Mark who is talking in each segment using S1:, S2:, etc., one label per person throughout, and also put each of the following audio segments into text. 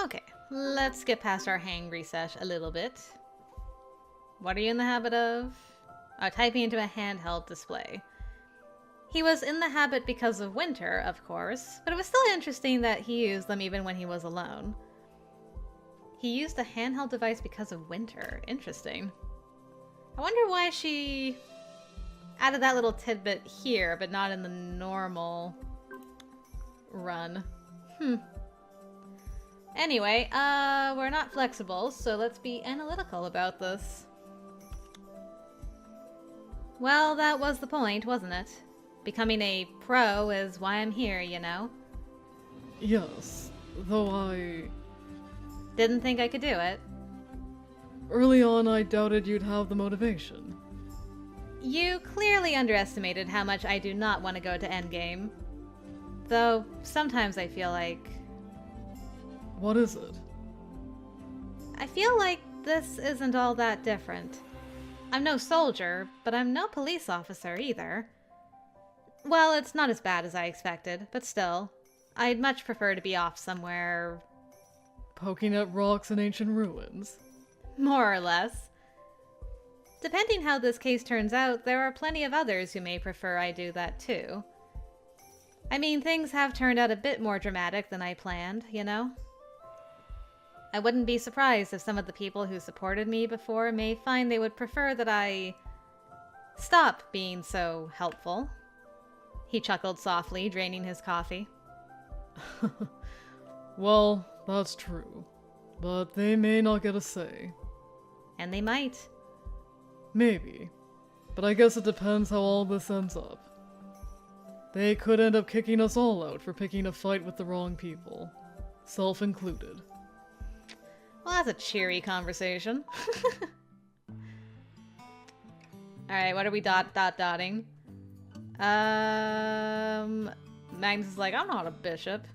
S1: Okay, let's get past our hangry sesh a little bit. What are you in the habit of? Oh, typing into a handheld display. He was in the habit because of winter, of course, but it was still interesting that he used them even when he was alone. He used a handheld device because of winter. Interesting. I wonder why she added that little tidbit here, but not in the normal run. Anyway, we're not flexible, so let's be analytical about this. Well, that was the point, wasn't it? Becoming a pro is why I'm here, you know?
S2: Yes, though I...
S1: Didn't think I could do it.
S2: Early on, I doubted you'd have the motivation.
S1: You clearly underestimated how much I do not want to go to Endgame. Though, sometimes I feel like...
S2: What is it?
S1: I feel like this isn't all that different. I'm no soldier, but I'm no police officer either. Well, it's not as bad as I expected, but still, I'd much prefer to be off somewhere...
S2: Poking at rocks and ancient ruins?
S1: More or less. Depending how this case turns out, there are plenty of others who may prefer I do that too. I mean, things have turned out a bit more dramatic than I planned, you know? I wouldn't be surprised if some of the people who supported me before may find they would prefer that I stop being so helpful. He chuckled softly, draining his coffee.
S2: Well, that's true. But they may not get a say.
S1: And they might.
S2: Maybe. But I guess it depends how all this ends up. They could end up kicking us all out for picking a fight with the wrong people. Self included.
S1: Well, that's a cheery conversation. Alright, what are we dotting? Magnus is like, I'm not a bishop.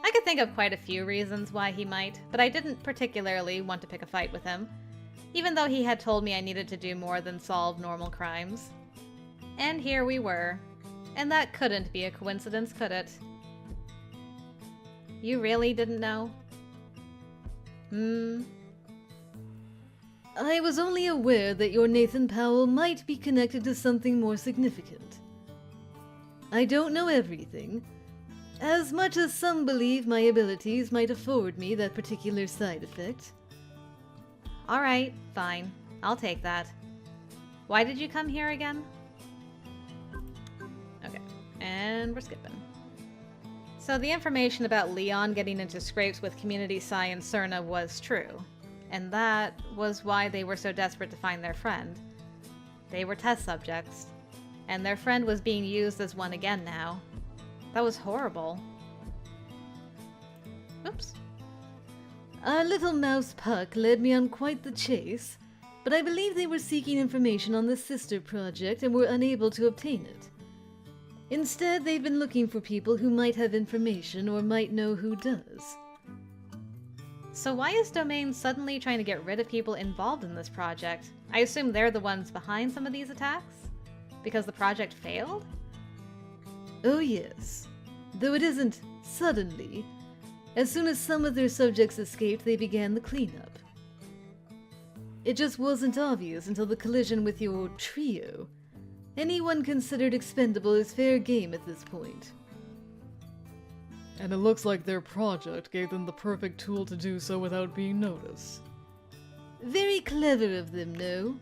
S1: I could think of quite a few reasons why he might, but I didn't particularly want to pick a fight with him, even though he had told me I needed to do more than solve normal crimes. And here we were. And that couldn't be a coincidence, could it? You really didn't know?
S3: I was only aware that your Nathan Powell might be connected to something more significant. I don't know everything, as much as some believe my abilities might afford me that particular side effect.
S1: Alright, fine. I'll take that. Why did you come here again? Okay, and we're skipping. So the information about Leon getting into scrapes with Community Sci and Cerna was true. And that was why they were so desperate to find their friend. They were test subjects. And their friend was being used as one again now. That was horrible. Oops.
S3: Our little mouse Puck led me on quite the chase, but I believe they were seeking information on the sister project and were unable to obtain it. Instead, they've been looking for people who might have information or might know who does.
S1: So why is Domain suddenly trying to get rid of people involved in this project? I assume they're the ones behind some of these attacks? Because the project failed?
S3: Oh yes, though it isn't suddenly. As soon as some of their subjects escaped, they began the cleanup. It just wasn't obvious until the collision with your trio. Anyone considered expendable is fair game at this point.
S2: And it looks like their project gave them the perfect tool to do so without being noticed.
S3: Very clever of them, no?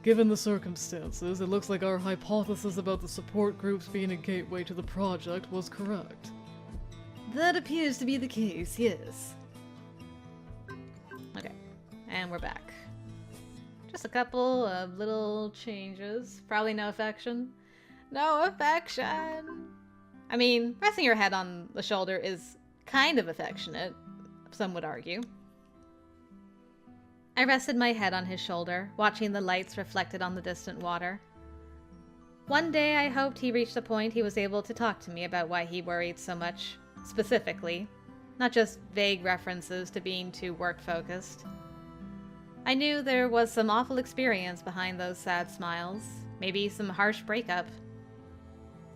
S2: Given the circumstances, it looks like our hypothesis about the support groups being a gateway to the project was correct.
S3: That appears to be the case, yes.
S1: Okay, and we're back. Just a couple of little changes. Probably no affection. No affection! I mean, resting your head on the shoulder is kind of affectionate, some would argue. I rested my head on his shoulder, watching the lights reflected on the distant water. One day I hoped he reached a point he was able to talk to me about why he worried so much, specifically, not just vague references to being too work-focused. I knew there was some awful experience behind those sad smiles, maybe some harsh breakup.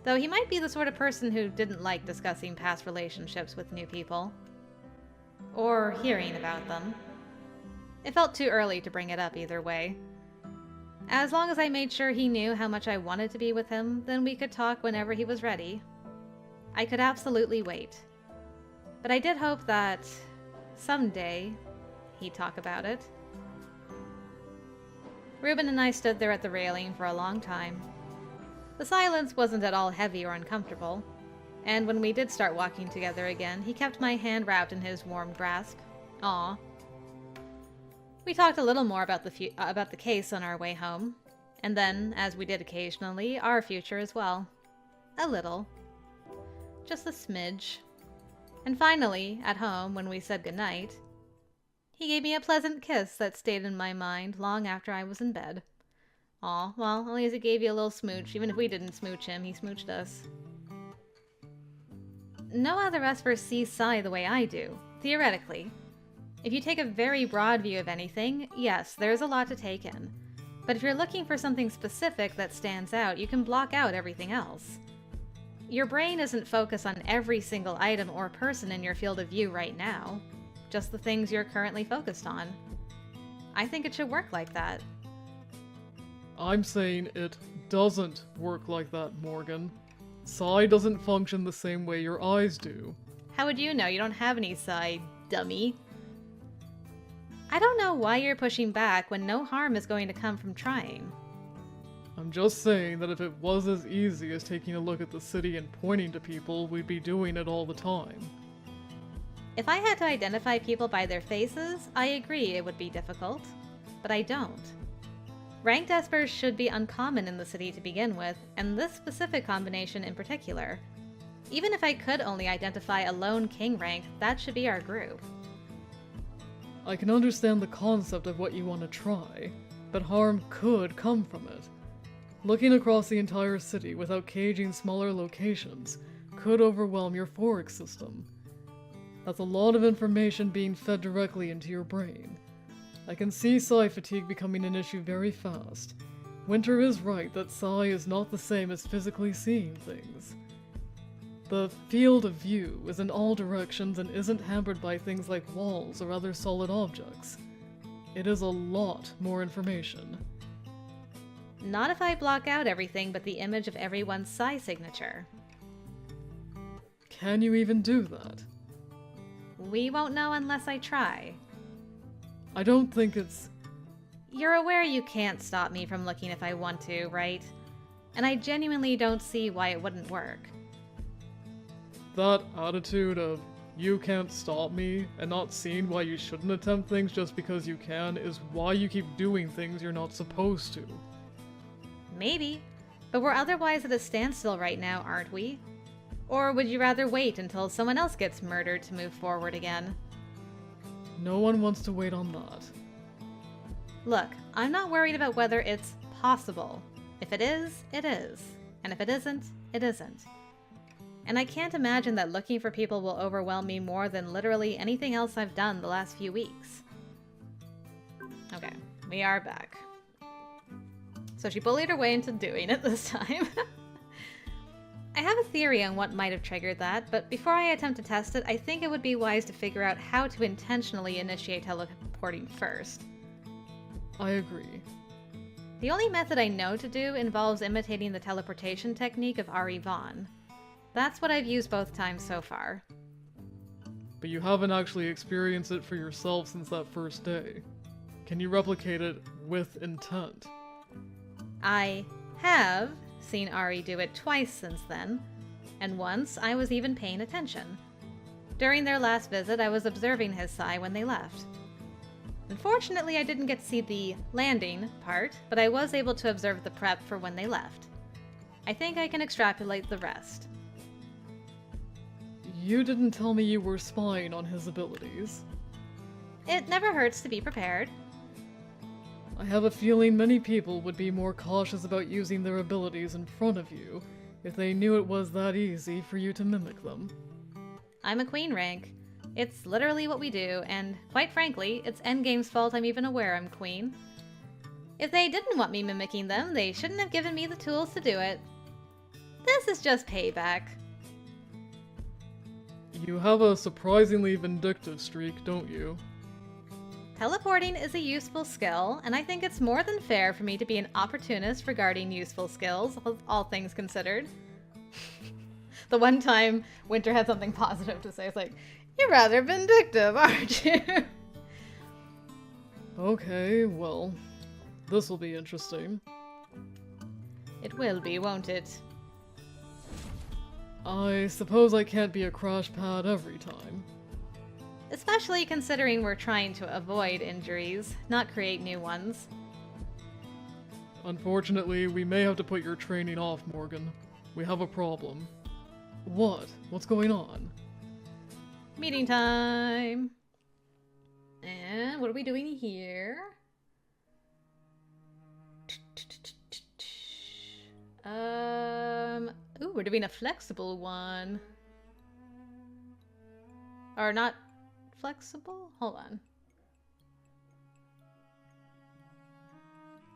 S1: Though he might be the sort of person who didn't like discussing past relationships with new people. Or hearing about them. It felt too early to bring it up either way. As long as I made sure he knew how much I wanted to be with him, then we could talk whenever he was ready. I could absolutely wait. But I did hope that someday he'd talk about it. Reuben and I stood there at the railing for a long time. The silence wasn't at all heavy or uncomfortable, and when we did start walking together again, he kept my hand wrapped in his warm grasp. Aw. We talked a little more about the case on our way home, and then, as we did occasionally, our future as well. A little. Just a smidge. And finally, at home, when we said goodnight, he gave me a pleasant kiss that stayed in my mind long after I was in bed. Aw, well, at least he gave you a little smooch. Even if we didn't smooch him, he smooched us. No other Esper sees Psy the way I do, theoretically. If you take a very broad view of anything, yes, there's a lot to take in. But if you're looking for something specific that stands out, you can block out everything else. Your brain isn't focused on every single item or person in your field of view right now, just the things you're currently focused on. I think it should work like that.
S2: I'm saying it doesn't work like that, Morgan. Psy doesn't function the same way your eyes do.
S1: How would you know? You don't have any Psy, dummy. I don't know why you're pushing back when no harm is going to come from trying.
S2: I'm just saying that if it was as easy as taking a look at the city and pointing to people, we'd be doing it all the time.
S1: If I had to identify people by their faces, I agree it would be difficult. But I don't. Ranked Espers should be uncommon in the city to begin with, and this specific combination in particular. Even if I could only identify a lone king rank, that should be our group.
S2: I can understand the concept of what you want to try, but harm could come from it. Looking across the entire city without caging smaller locations could overwhelm your Forex system. That's a lot of information being fed directly into your brain. I can see Psy fatigue becoming an issue very fast. Winter is right that Psy is not the same as physically seeing things. The field of view is in all directions and isn't hampered by things like walls or other solid objects. It is a lot more information.
S1: Not if I block out everything but the image of everyone's Psy signature.
S2: Can you even do that?
S1: We won't know unless I try.
S2: I don't think it's...
S1: You're aware you can't stop me from looking if I want to, right? And I genuinely don't see why it wouldn't work.
S2: That attitude of, you can't stop me, and not seeing why you shouldn't attempt things just because you can, is why you keep doing things you're not supposed to.
S1: Maybe, but we're otherwise at a standstill right now, aren't we? Or would you rather wait until someone else gets murdered to move forward again?
S2: No one wants to wait on that.
S1: Look, I'm not worried about whether it's possible. If it is, it is. And if it isn't, it isn't. And I can't imagine that looking for people will overwhelm me more than literally anything else I've done the last few weeks. Okay, we are back. So she bullied her way into doing it this time. I have a theory on what might have triggered that, but before I attempt to test it, I think it would be wise to figure out how to intentionally initiate teleporting first.
S2: I agree.
S1: The only method I know to do involves imitating the teleportation technique of Ari Vaughn. That's what I've used both times so far.
S2: But you haven't actually experienced it for yourself since that first day. Can you replicate it with intent?
S1: I have seen Ari do it twice since then, and once I was even paying attention. During their last visit, I was observing his Psy when they left. Unfortunately, I didn't get to see the landing part, but I was able to observe the prep for when they left. I think I can extrapolate the rest.
S2: You didn't tell me you were spying on his abilities.
S1: It never hurts to be prepared.
S2: I have a feeling many people would be more cautious about using their abilities in front of you if they knew it was that easy for you to mimic them.
S1: I'm a queen rank. It's literally what we do, and quite frankly, it's Endgame's fault I'm even aware I'm queen. If they didn't want me mimicking them, they shouldn't have given me the tools to do it. This is just payback.
S2: You have a surprisingly vindictive streak, don't you?
S1: Teleporting is a useful skill, and I think it's more than fair for me to be an opportunist regarding useful skills, all things considered. The one time Winter had something positive to say, it's like, you're rather vindictive, aren't you?
S2: Okay, well, this'll be interesting.
S1: It will be, won't it?
S2: I suppose I can't be a crash pad every time.
S1: Especially considering we're trying to avoid injuries, not create new ones.
S2: Unfortunately, we may have to put your training off, Morgan. We have a problem. What? What's going on?
S1: Meeting time! And what are we doing here? Ooh, we're doing a flexible one. Or not flexible? Hold on.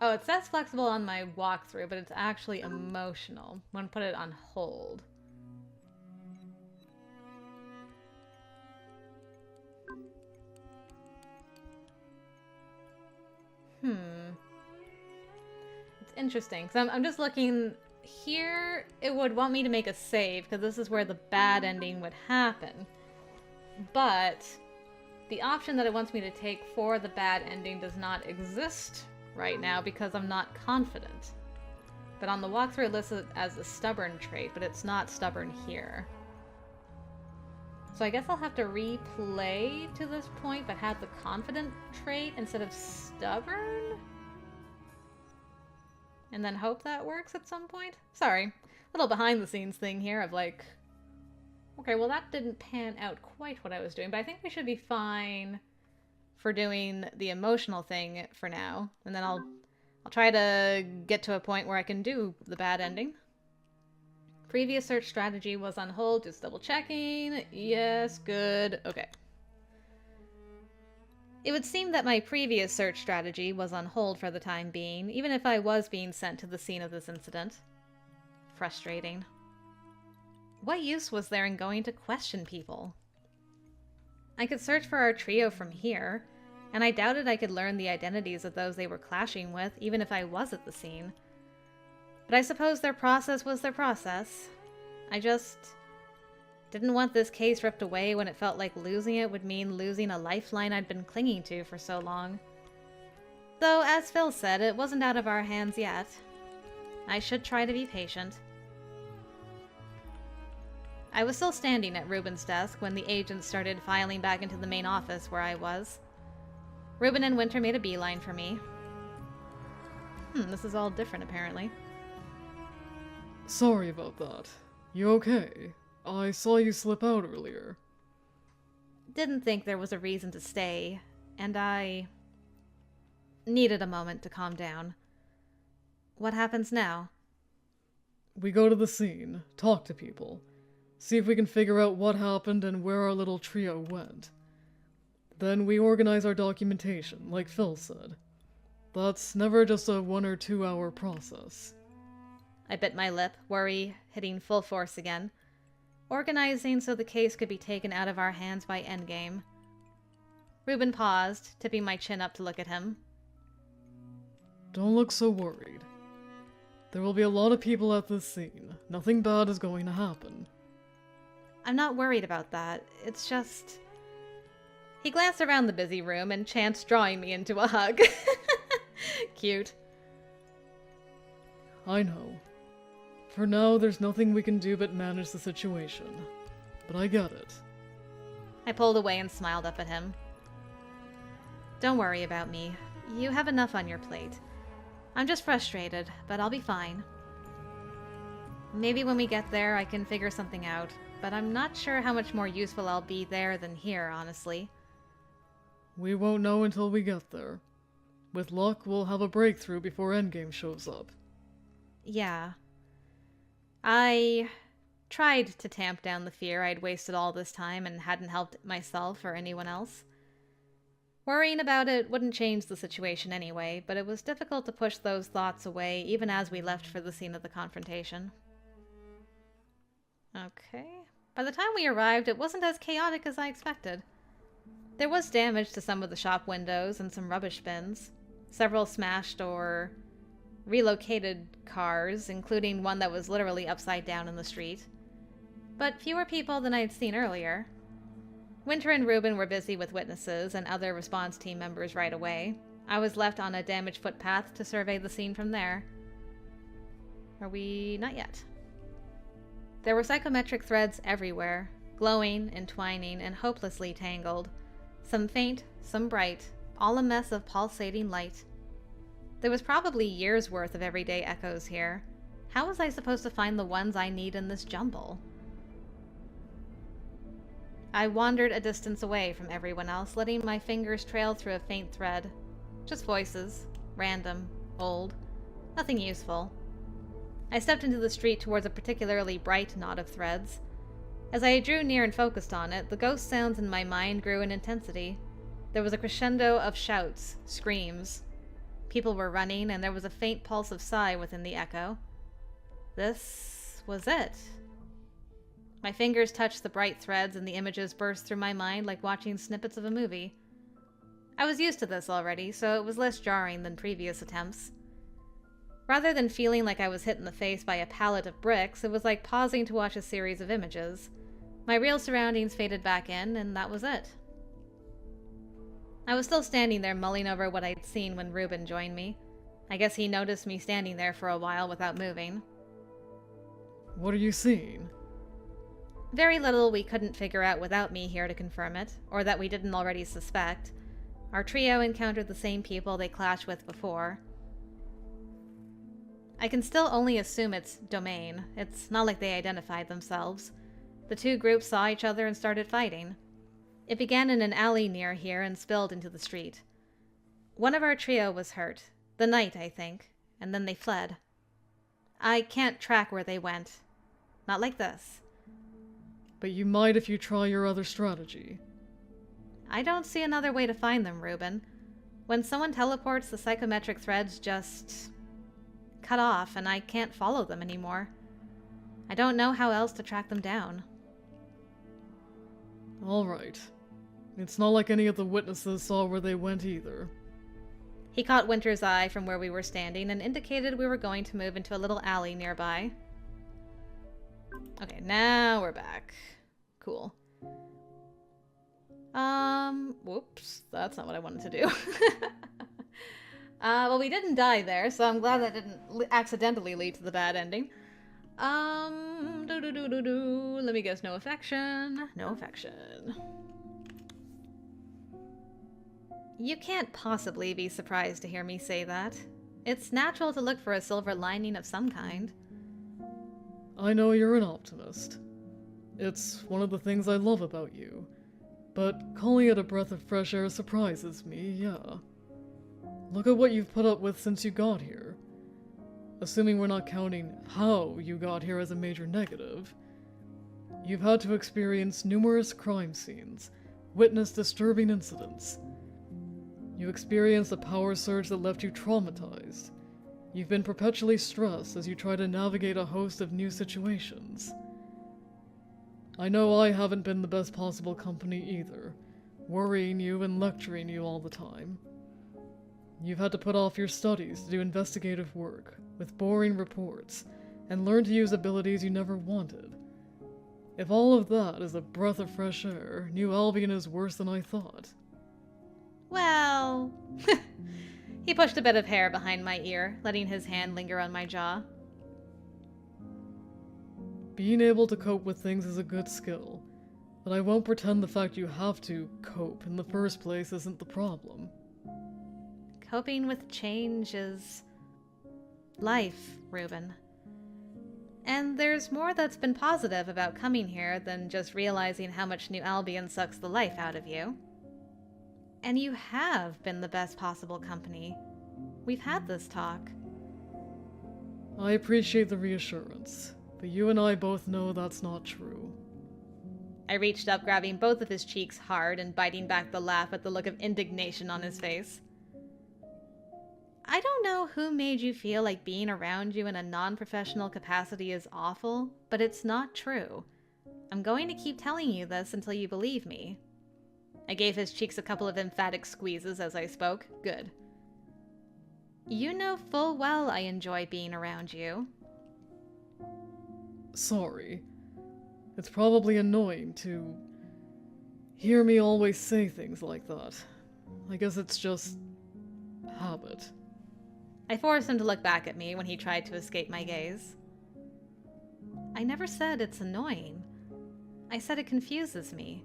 S1: Oh, it says flexible on my walkthrough, but it's actually emotional. I'm gonna put it on hold. It's interesting, because I'm just looking here. It would want me to make a save, because this is where the bad ending would happen. But the option that it wants me to take for the bad ending does not exist right now, because I'm not confident. But on the walkthrough it lists it as a stubborn trait, but it's not stubborn here. So I guess I'll have to replay to this point, but have the confident trait instead of stubborn? And then hope that works at some point? Sorry, little behind the scenes thing here of like, okay, well that didn't pan out quite what I was doing, but I think we should be fine for doing the emotional thing for now. And then I'll try to get to a point where I can do the bad ending. Previous search strategy was on hold, just double checking. Yes, good, okay. It would seem that my previous search strategy was on hold for the time being, even if I was being sent to the scene of this incident. Frustrating. What use was there in going to question people? I could search for our trio from here, and I doubted I could learn the identities of those they were clashing with, even if I was at the scene. But I suppose their process was their process. I just didn't want this case ripped away when it felt like losing it would mean losing a lifeline I'd been clinging to for so long. Though, as Phil said, it wasn't out of our hands yet. I should try to be patient. I was still standing at Reuben's desk when the agents started filing back into the main office where I was. Reuben and Winter made a beeline for me. This is all different apparently.
S2: Sorry about that. You okay? I saw you slip out earlier.
S1: Didn't think there was a reason to stay, and I needed a moment to calm down. What happens now?
S2: We go to the scene, talk to people, see if we can figure out what happened and where our little trio went. Then we organize our documentation, like Phil said. That's never just a 1 or 2 hour process.
S1: I bit my lip, worry hitting full force again. Organizing so the case could be taken out of our hands by Endgame. Reuben paused, tipping my chin up to look at him.
S2: Don't look so worried. There will be a lot of people at this scene. Nothing bad is going to happen.
S1: I'm not worried about that. It's just... He glanced around the busy room and chanced drawing me into a hug. Cute.
S2: I know. For now, there's nothing we can do but manage the situation. But I get it.
S1: I pulled away and smiled up at him. Don't worry about me. You have enough on your plate. I'm just frustrated, but I'll be fine. Maybe when we get there I can figure something out, but I'm not sure how much more useful I'll be there than here, honestly.
S2: We won't know until we get there. With luck, we'll have a breakthrough before Endgame shows up.
S1: Yeah. I tried to tamp down the fear I'd wasted all this time and hadn't helped myself or anyone else. Worrying about it wouldn't change the situation anyway, but it was difficult to push those thoughts away even as we left for the scene of the confrontation. Okay. By the time we arrived, it wasn't as chaotic as I expected. There was damage to some of the shop windows and some rubbish bins. Several smashed or relocated cars, including one that was literally upside down in the street. But fewer people than I'd seen earlier. Winter and Reuben were busy with witnesses and other response team members right away. I was left on a damaged footpath to survey the scene from there. Are we? Not yet. There were psychometric threads everywhere, glowing, entwining, and hopelessly tangled. Some faint, some bright, all a mess of pulsating light. There was probably years' worth of everyday echoes here. How was I supposed to find the ones I need in this jumble? I wandered a distance away from everyone else, letting my fingers trail through a faint thread. Just voices. Random. Old. Nothing useful. I stepped into the street towards a particularly bright knot of threads. As I drew near and focused on it, the ghost sounds in my mind grew in intensity. There was a crescendo of shouts, screams. People were running, and there was a faint pulse of sigh within the echo. This was it. My fingers touched the bright threads, and the images burst through my mind like watching snippets of a movie. I was used to this already, so it was less jarring than previous attempts. Rather than feeling like I was hit in the face by a pallet of bricks, it was like pausing to watch a series of images. My real surroundings faded back in, and that was it. I was still standing there mulling over what I'd seen when Reuben joined me. I guess he noticed me standing there for a while without moving.
S2: What are you seeing?
S1: Very little we couldn't figure out without me here to confirm it, or that we didn't already suspect. Our trio encountered the same people they clashed with before. I can still only assume it's domain. It's not like they identified themselves. The two groups saw each other and started fighting. It began in an alley near here and spilled into the street. One of our trio was hurt. The knight, I think. And then they fled. I can't track where they went. Not like this.
S2: But you might if you try your other strategy.
S1: I don't see another way to find them, Reuben. When someone teleports, the psychometric threads just cut off, and I can't follow them anymore. I don't know how else to track them down.
S2: Alright. It's not like any of the witnesses saw where they went either.
S1: He caught Winter's eye from where we were standing and indicated we were going to move into a little alley nearby. Okay, now we're back. Cool. Whoops. That's not what I wanted to do. Well, we didn't die there, so I'm glad that didn't accidentally lead to the bad ending. Let me guess, no affection. No affection. You can't possibly be surprised to hear me say that. It's natural to look for a silver lining of some kind.
S2: I know you're an optimist. It's one of the things I love about you. But calling it a breath of fresh air surprises me, yeah. Look at what you've put up with since you got here. Assuming we're not counting how you got here as a major negative. You've had to experience numerous crime scenes, witness disturbing incidents. You experienced a power surge that left you traumatized. You've been perpetually stressed as you try to navigate a host of new situations. I know I haven't been the best possible company either, worrying you and lecturing you all the time. You've had to put off your studies to do investigative work, with boring reports, and learn to use abilities you never wanted. If all of that is a breath of fresh air, New Albion is worse than I thought.
S1: Well... He pushed a bit of hair behind my ear, letting his hand linger on my jaw.
S2: Being able to cope with things is a good skill, but I won't pretend the fact you have to cope in the first place isn't the problem.
S1: Coping with change is life, Reuben. And there's more that's been positive about coming here than just realizing how much New Albion sucks the life out of you. And you have been the best possible company. We've had this talk.
S2: I appreciate the reassurance, but you and I both know that's not true.
S1: I reached up, grabbing both of his cheeks hard and biting back the laugh at the look of indignation on his face. I don't know who made you feel like being around you in a non-professional capacity is awful, but it's not true. I'm going to keep telling you this until you believe me. I gave his cheeks a couple of emphatic squeezes as I spoke. Good. You know full well I enjoy being around you.
S2: Sorry. It's probably annoying to hear me always say things like that. I guess it's just habit.
S1: I forced him to look back at me when he tried to escape my gaze. I never said it's annoying. I said it confuses me.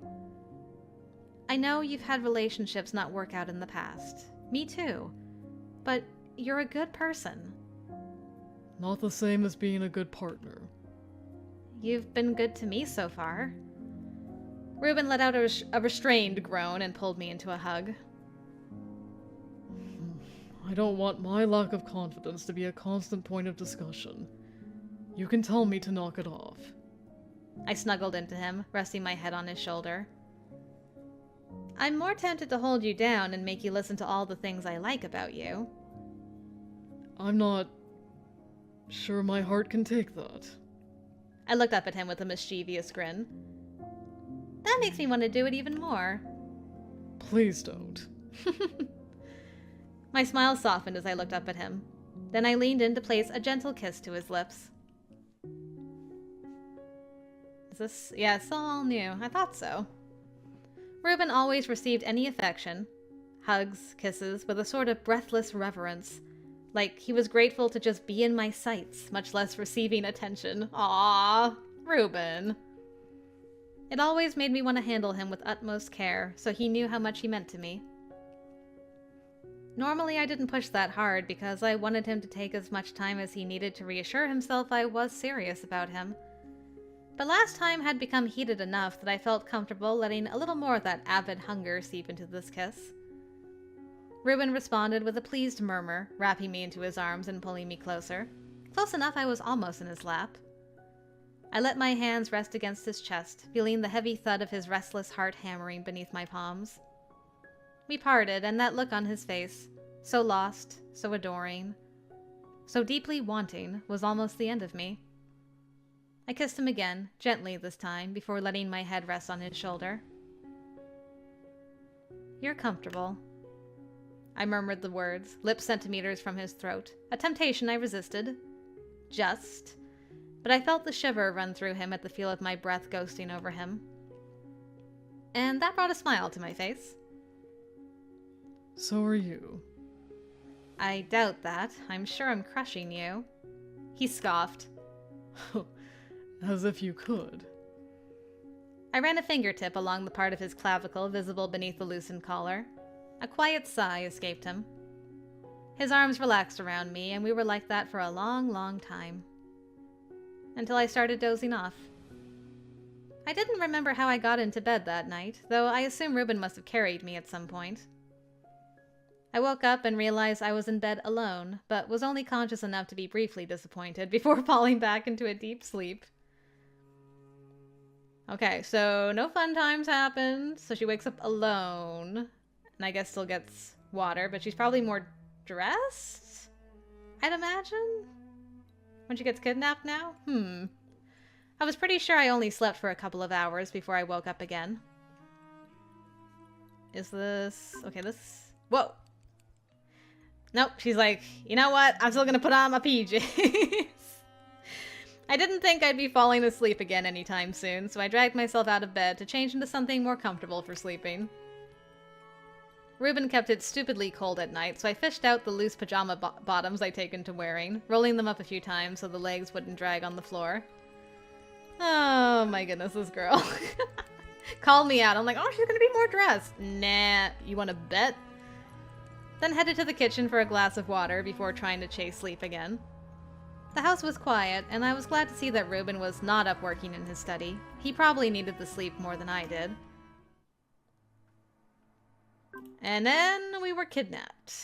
S1: I know you've had relationships not work out in the past. Me too. But you're a good person.
S2: Not the same as being a good partner.
S1: You've been good to me so far. Reuben let out a restrained groan and pulled me into a hug.
S2: I don't want my lack of confidence to be a constant point of discussion. You can tell me to knock it off.
S1: I snuggled into him, resting my head on his shoulder. I'm more tempted to hold you down and make you listen to all the things I like about you.
S2: I'm not sure my heart can take that.
S1: I looked up at him with a mischievous grin. That makes me want to do it even more.
S2: Please don't.
S1: My smile softened as I looked up at him. Then I leaned in to place a gentle kiss to his lips. Is this... Yeah, it's all new. I thought so. Reuben always received any affection, hugs, kisses, with a sort of breathless reverence. Like he was grateful to just be in my sights, much less receiving attention. Aww, Reuben. It always made me want to handle him with utmost care, so he knew how much he meant to me. Normally I didn't push that hard because I wanted him to take as much time as he needed to reassure himself I was serious about him. But last time had become heated enough that I felt comfortable letting a little more of that avid hunger seep into this kiss. Reuben responded with a pleased murmur, wrapping me into his arms and pulling me closer. Close enough I was almost in his lap. I let my hands rest against his chest, feeling the heavy thud of his restless heart hammering beneath my palms. We parted, and that look on his face, so lost, so adoring, so deeply wanting, was almost the end of me. I kissed him again, gently this time, before letting my head rest on his shoulder. You're comfortable. I murmured the words, lips centimeters from his throat, a temptation I resisted. Just. But I felt the shiver run through him at the feel of my breath ghosting over him. And that brought a smile to my face.
S2: So are you.
S1: I doubt that. I'm sure I'm crushing you. He scoffed.
S2: As if you could.
S1: I ran a fingertip along the part of his clavicle visible beneath the loosened collar. A quiet sigh escaped him. His arms relaxed around me, and we were like that for a long, long time. Until I started dozing off. I didn't remember how I got into bed that night, though I assume Reuben must have carried me at some point. I woke up and realized I was in bed alone, but was only conscious enough to be briefly disappointed before falling back into a deep sleep. Okay, so no fun times happened, so she wakes up alone, and I guess still gets water, but she's probably more dressed, I'd imagine? When she gets kidnapped now? I was pretty sure I only slept for a couple of hours before I woke up again. Is this... Okay, this... Whoa! Nope, she's like, you know what? I'm still gonna put on my PJs. I didn't think I'd be falling asleep again anytime soon, so I dragged myself out of bed to change into something more comfortable for sleeping. Reuben kept it stupidly cold at night, so I fished out the loose pajama bottoms I'd taken to wearing, rolling them up a few times so the legs wouldn't drag on the floor. Oh my goodness, this girl. Called me out. I'm like, oh, she's gonna be more dressed. Nah, you wanna bet? Then headed to the kitchen for a glass of water before trying to chase sleep again. The house was quiet, and I was glad to see that Reuben was not up working in his study. He probably needed the sleep more than I did. And then we were kidnapped.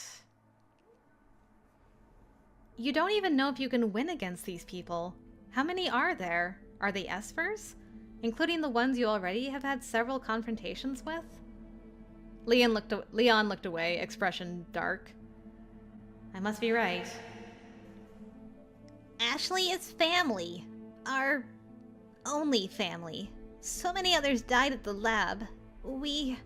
S1: You don't even know if you can win against these people. How many are there? Are they Espers? Including the ones you already have had several confrontations with? Leon looked away, expression dark. I must be right.
S4: Ashley is family. Our only family.
S1: So many others died at the lab. You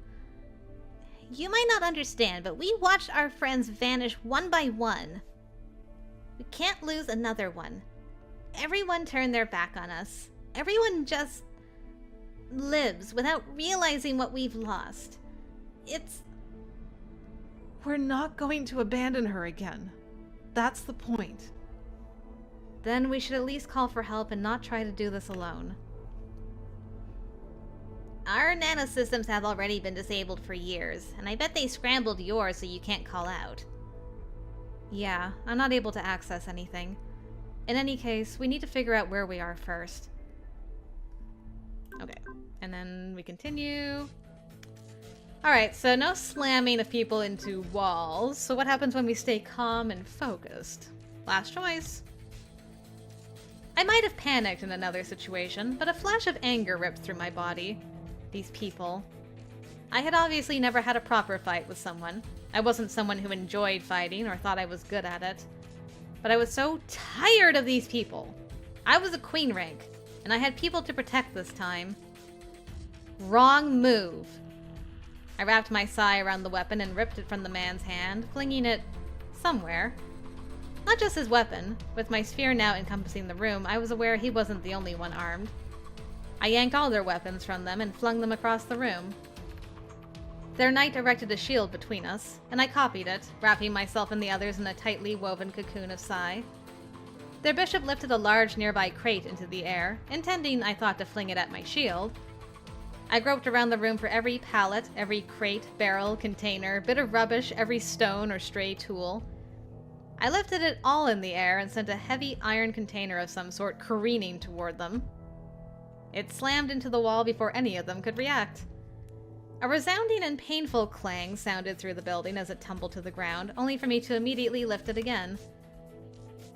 S1: might not understand, but we watched our friends vanish one by one. We can't lose another one. Everyone turned their back on us. Everyone just lives without realizing what we've lost.
S4: We're not going to abandon her again. That's the point.
S1: Then we should at least call for help and not try to do this alone. Our nanosystems have already been disabled for years, and I bet they scrambled yours so you can't call out.
S3: Yeah, I'm not able to access anything. In any case, we need to figure out where we are first.
S1: Okay, and then we continue. Alright, so no slamming of people into walls. So what happens when we stay calm and focused? Last choice. I might have panicked in another situation, but a flash of anger ripped through my body. These people. I had obviously never had a proper fight with someone. I wasn't someone who enjoyed fighting or thought I was good at it. But I was so tired of these people. I was a queen rank, and I had people to protect this time. Wrong move. I wrapped my sai around the weapon and ripped it from the man's hand, flinging it somewhere. Not just his weapon. With my sphere now encompassing the room, I was aware he wasn't the only one armed. I yanked all their weapons from them and flung them across the room. Their knight erected a shield between us, and I copied it, wrapping myself and the others in a tightly woven cocoon of sai. Their bishop lifted a large nearby crate into the air, intending, I thought, to fling it at my shield. I groped around the room for every pallet, every crate, barrel, container, bit of rubbish, every stone or stray tool. I lifted it all in the air and sent a heavy iron container of some sort careening toward them. It slammed into the wall before any of them could react. A resounding and painful clang sounded through the building as it tumbled to the ground, only for me to immediately lift it again.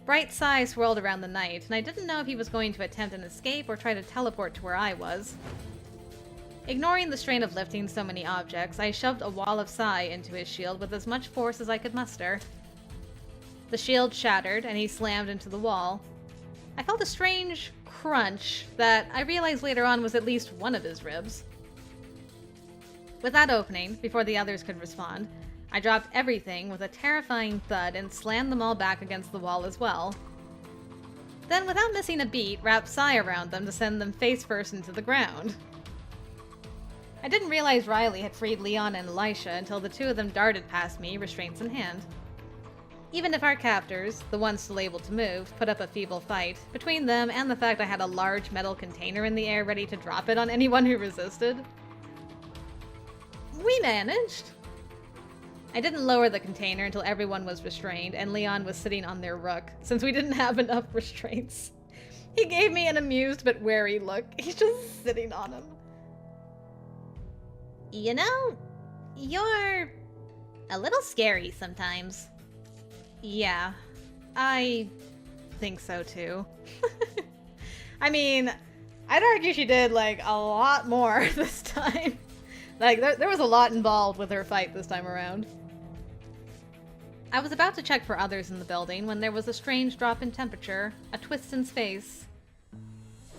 S1: Bright sai swirled around the knight, and I didn't know if he was going to attempt an escape or try to teleport to where I was. Ignoring the strain of lifting so many objects, I shoved a wall of sai into his shield with as much force as I could muster. The shield shattered, and he slammed into the wall. I felt a strange crunch that I realized later on was at least one of his ribs. With that opening, before the others could respond, I dropped everything with a terrifying thud and slammed them all back against the wall as well. Then, without missing a beat, wrapped sai around them to send them face first into the ground. I didn't realize Riley had freed Leon and Elisha until the two of them darted past me, restraints in hand. Even if our captors, the ones still able to move, put up a feeble fight, between them and the fact I had a large metal container in the air ready to drop it on anyone who resisted, we managed. I didn't lower the container until everyone was restrained and Leon was sitting on their rook, since we didn't have enough restraints. He gave me an amused but wary look. He's just sitting on him. You know, you're a little scary sometimes. Yeah, I think so too. I mean, I'd argue she did, like, a lot more this time. Like, there was a lot involved with her fight this time around. I was about to check for others in the building when there was a strange drop in temperature, a twist in space.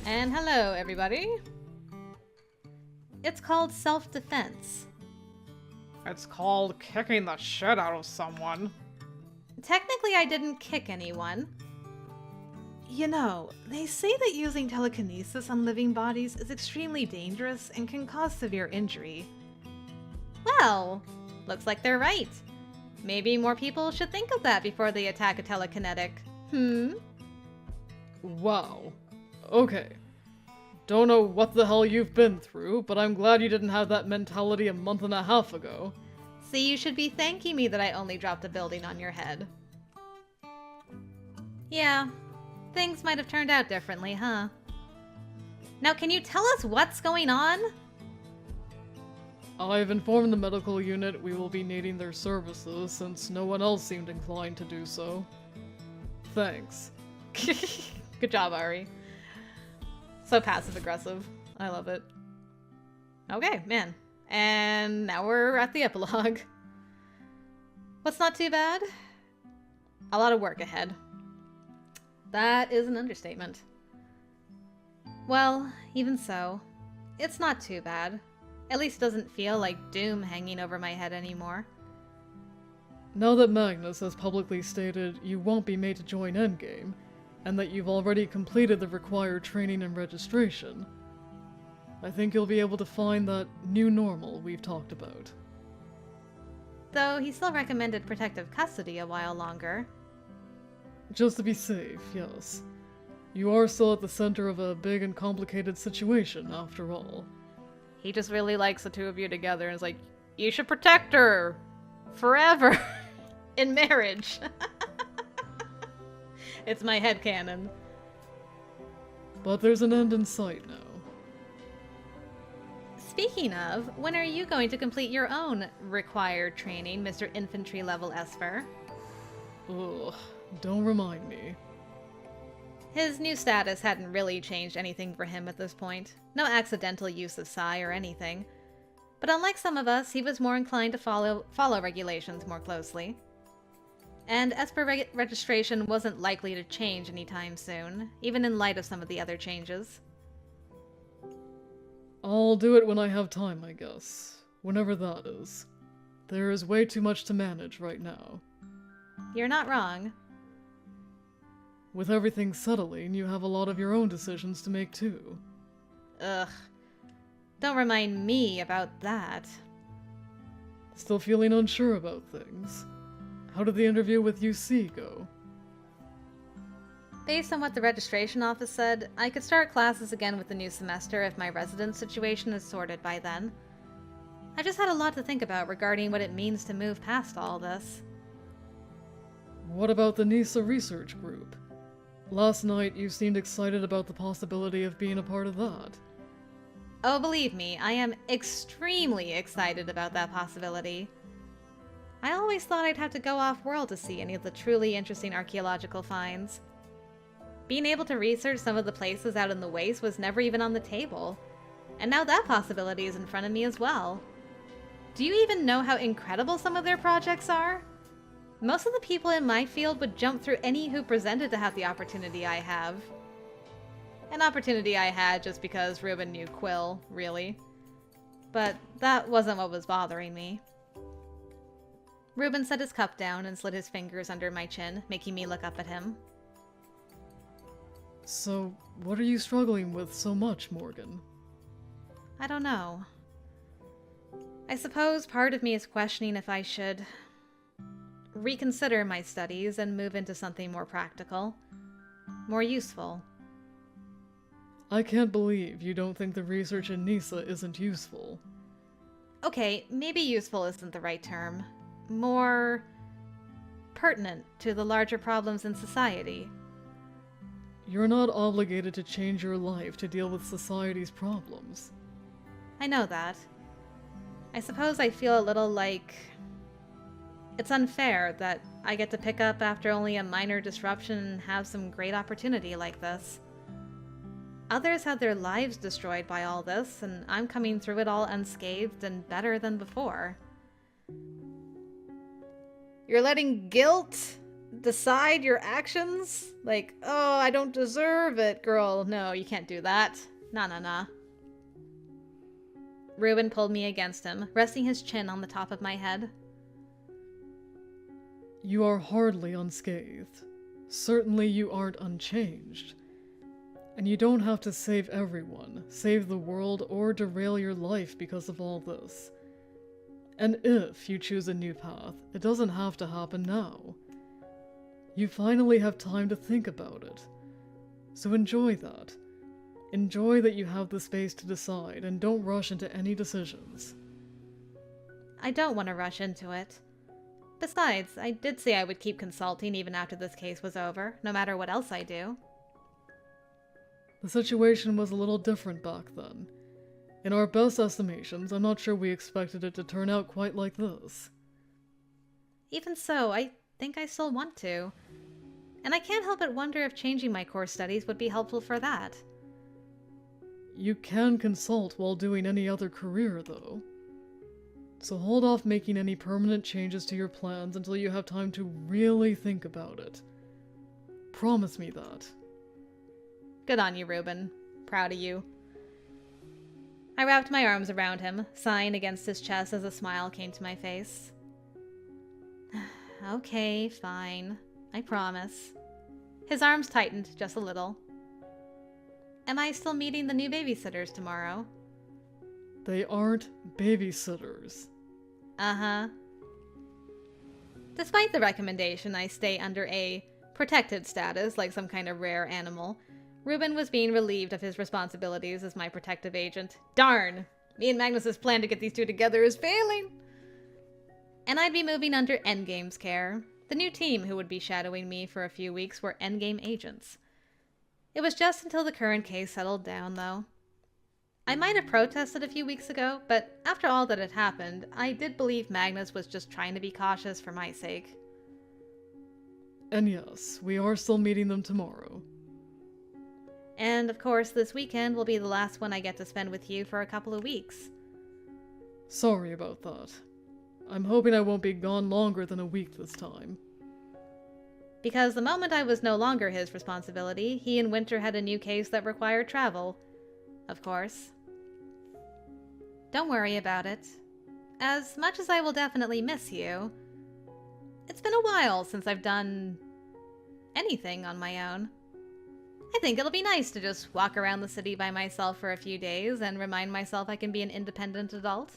S1: And hello, everybody. It's called self-defense.
S4: It's called kicking the shit out of someone.
S1: Technically, I didn't kick anyone.
S4: You know, they say that using telekinesis on living bodies is extremely dangerous and can cause severe injury.
S1: Well, looks like they're right. Maybe more people should think of that before they attack a telekinetic.
S2: Wow. Okay. Don't know what the hell you've been through, but I'm glad you didn't have that mentality a month and a half ago.
S1: See, you should be thanking me that I only dropped a building on your head. Yeah, things might have turned out differently, huh? Now, can you tell us what's going on?
S2: I've informed the medical unit we will be needing their services since no one else seemed inclined to do so. Thanks.
S1: Good job, Ari. So passive-aggressive. I love it. Okay, man. And now we're at the epilogue. What's not too bad? A lot of work ahead. That is an understatement. Well, even so, It's not too bad. At least doesn't feel like doom hanging over my head anymore.
S2: Now that Magnus has publicly stated you won't be made to join Endgame, and that you've already completed the required training and registration, I think you'll be able to find that new normal we've talked about.
S1: Though he still recommended protective custody a while longer.
S2: Just to be safe, yes. You are still at the center of a big and complicated situation, after all.
S1: He just really likes the two of you together and is like, you should protect her! Forever! In marriage! It's my headcanon.
S2: But there's an end in sight now.
S1: Speaking of, when are you going to complete your own required training, Mr. Infantry level Esper?
S2: Ugh, don't remind me.
S1: His new status hadn't really changed anything for him at this point. No accidental use of Psi or anything. But unlike some of us, he was more inclined to follow regulations more closely. And Esper registration wasn't likely to change anytime soon, even in light of some of the other changes.
S2: I'll do it when I have time, I guess. Whenever that is. There is way too much to manage right now.
S1: You're not wrong.
S2: With everything settling, you have a lot of your own decisions to make too.
S1: Ugh. Don't remind me about that.
S2: Still feeling unsure about things? How did the interview with UC go?
S1: Based on what the registration office said, I could start classes again with the new semester if my residence situation is sorted by then. I just had a lot to think about regarding what it means to move past all this.
S2: What about the NISA research group? Last night you seemed excited about the possibility of being a part of that.
S1: Oh, believe me, I am extremely excited about that possibility. I always thought I'd have to go off-world to see any of the truly interesting archaeological finds. Being able to research some of the places out in the waste was never even on the table. And now that possibility is in front of me as well. Do you even know how incredible some of their projects are? Most of the people in my field would jump through any who presented to have the opportunity I have. An opportunity I had just because Reuben knew Quill, really. But that wasn't what was bothering me. Reuben set his cup down and slid his fingers under my chin, making me look up at him.
S2: So, what are you struggling with so much, Morgan?
S1: I don't know. I suppose part of me is questioning if I should reconsider my studies and move into something more practical, more useful.
S2: I can't believe you don't think the research in NISA isn't useful.
S1: Okay, maybe useful isn't the right term. More pertinent to the larger problems in society.
S2: You're not obligated to change your life to deal with society's problems.
S1: I know that. I suppose I feel a little like it's unfair that I get to pick up after only a minor disruption and have some great opportunity like this. Others had their lives destroyed by all this, and I'm coming through it all unscathed and better than before. You're letting guilt decide your actions? Like, oh, I don't deserve it, girl. No, you can't do that. Nah. Reuben pulled me against him, resting his chin on the top of my head.
S2: You are hardly unscathed. Certainly you aren't unchanged. And you don't have to save everyone, save the world, or derail your life because of all this. And if you choose a new path, it doesn't have to happen now. You finally have time to think about it. So enjoy that. Enjoy that you have the space to decide, and don't rush into any decisions.
S1: I don't want to rush into it. Besides, I did say I would keep consulting even after this case was over, no matter what else I do.
S2: The situation was a little different back then. In our best estimations, I'm not sure we expected it to turn out quite like this.
S1: Even so, I think I still want to. And I can't help but wonder if changing my core studies would be helpful for that.
S2: You can consult while doing any other career, though. So hold off making any permanent changes to your plans until you have time to really think about it. Promise me that.
S1: Good on you, Reuben. Proud of you. I wrapped my arms around him, sighing against his chest as a smile came to my face. Okay, fine. I promise. His arms tightened just a little. Am I still meeting the new babysitters tomorrow?
S2: They aren't babysitters.
S1: Uh-huh. Despite the recommendation I stay under a protected status like some kind of rare animal, Reuben was being relieved of his responsibilities as my protective agent. Darn! Me and Magnus's plan to get these two together is failing! And I'd be moving under Endgame's care. The new team who would be shadowing me for a few weeks were Endgame agents. It was just until the current case settled down, though. I might have protested a few weeks ago, but after all that had happened, I did believe Magnus was just trying to be cautious for my sake.
S2: And yes, we are still meeting them tomorrow.
S1: And of course, this weekend will be the last one I get to spend with you for a couple of weeks.
S2: Sorry about that. I'm hoping I won't be gone longer than a week this time.
S1: Because the moment I was no longer his responsibility, he and Winter had a new case that required travel. Of course. Don't worry about it. As much as I will definitely miss you, it's been a while since I've done anything on my own. I think it'll be nice to just walk around the city by myself for a few days and remind myself I can be an independent adult.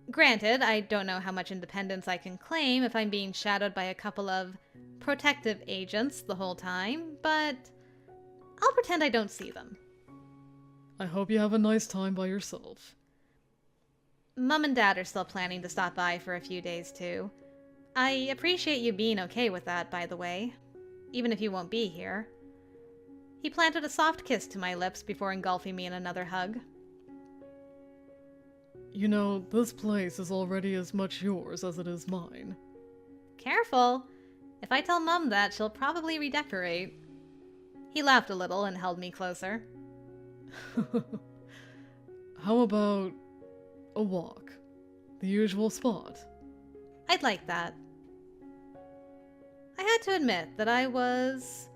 S1: Granted, I don't know how much independence I can claim if I'm being shadowed by a couple of protective agents the whole time, but I'll pretend I don't see them.
S2: I hope you have a nice time by yourself.
S1: Mum and Dad are still planning to stop by for a few days, too. I appreciate you being okay with that, by the way, even if you won't be here. He planted a soft kiss to my lips before engulfing me in another hug.
S2: You know, this place is already as much yours as it is mine.
S1: Careful! If I tell Mum that, she'll probably redecorate. He laughed a little and held me closer.
S2: How about a walk? The usual spot.
S1: I'd like that. I had to admit that I was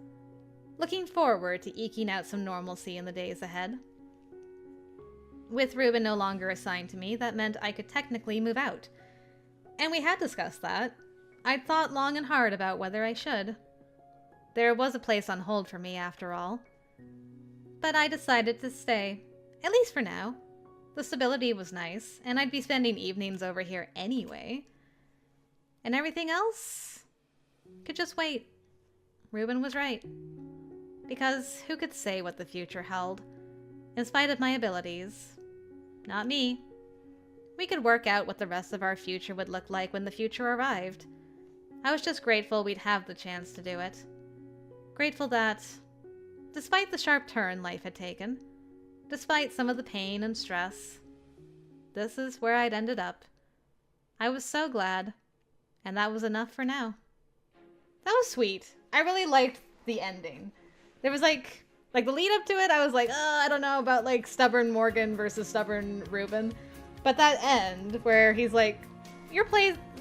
S1: looking forward to eking out some normalcy in the days ahead. With Reuben no longer assigned to me, that meant I could technically move out. And we had discussed that. I'd thought long and hard about whether I should. There was a place on hold for me, after all. But I decided to stay, at least for now. The stability was nice, and I'd be spending evenings over here anyway. And everything else could just wait. Reuben was right. Because who could say what the future held? In spite of my abilities. Not me. We could work out what the rest of our future would look like when the future arrived. I was just grateful we'd have the chance to do it. Grateful that, despite the sharp turn life had taken, despite some of the pain and stress, this is where I'd ended up. I was so glad, and that was enough for now. That was sweet. I really liked the ending. There was like the lead up to it, I was like, I don't know about like stubborn Morgan versus stubborn Reuben. But that end where he's like,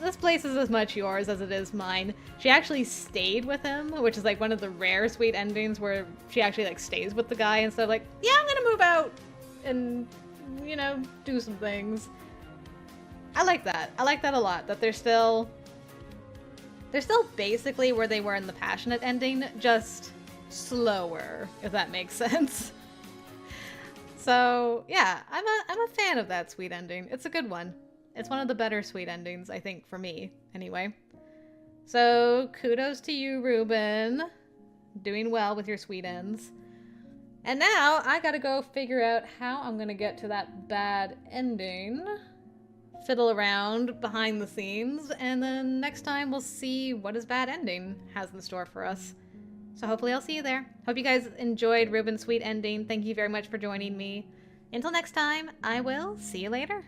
S1: this place is as much yours as it is mine. She actually stayed with him, which is like one of the rare sweet endings where she actually like stays with the guy instead of like, yeah, I'm gonna move out and, you know, do some things. I like that. I like that a lot, that they're still basically where they were in the passionate ending, just slower, if that makes sense. So yeah, I'm a fan of that sweet ending. It's a good one. It's one of the better sweet endings, I think, for me, anyway. So kudos to you, Reuben. Doing well with your sweet ends. And now I gotta go figure out how I'm gonna get to that bad ending. Fiddle around behind the scenes, and then next time we'll see what his bad ending has in store for us. So hopefully I'll see you there. Hope you guys enjoyed Reuben's sweet ending. Thank you very much for joining me. Until next time, I will see you later.